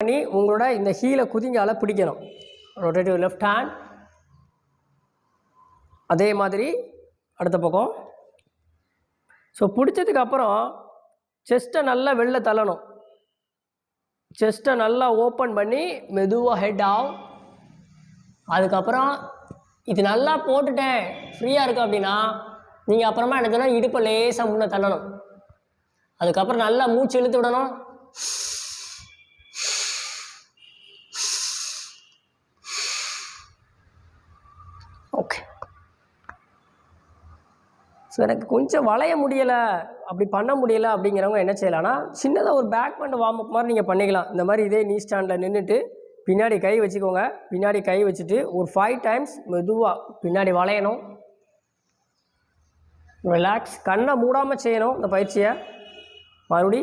பண்ணி உங்களோட இந்த ஹீலை குதிங்கால பிடிக்கணும். Rotative left hand. அதே மாதிரி அடுத்த பக்கம். ஸோ பிடிச்சதுக்கப்புறம் செஸ்ட்டை நல்லா வெளில தள்ளணும். செஸ்ட்டை நல்லா ஓப்பன் பண்ணி மெதுவாக ஹெட் ஆகும். அதுக்கப்புறம் இது நல்லா போட்டுட்டேன் ஃப்ரீயாக இருக்குது அப்படின்னா நீங்கள் அப்புறமா என்ன சொன்னால் இடுப்பை லேசாக முன்னே தள்ளணும். அதுக்கப்புறம் நல்லா மூச்சு இழுத்து விடணும். ஓகே. ஸோ எனக்கு கொஞ்சம் வளைய முடியலை, அப்படி பண்ண முடியலை அப்படிங்கிறவங்க என்ன செய்யலாம்னா சின்னதாக ஒரு பேக் பேண்ட் வார்ம் அப் மாதிரி நீங்கள் பண்ணிக்கலாம். இந்த மாதிரி இதே நீ ஸ்டாண்டில் நின்றுட்டு பின்னாடி கை வச்சுக்கோங்க. பின்னாடி கை வச்சுட்டு ஒரு 5 டைம்ஸ் மெதுவாக பின்னாடி வளையணும். ரிலாக்ஸ். கண்ணை மூடாமல் செய்யணும் இந்த பயிற்சியை. மறுபடி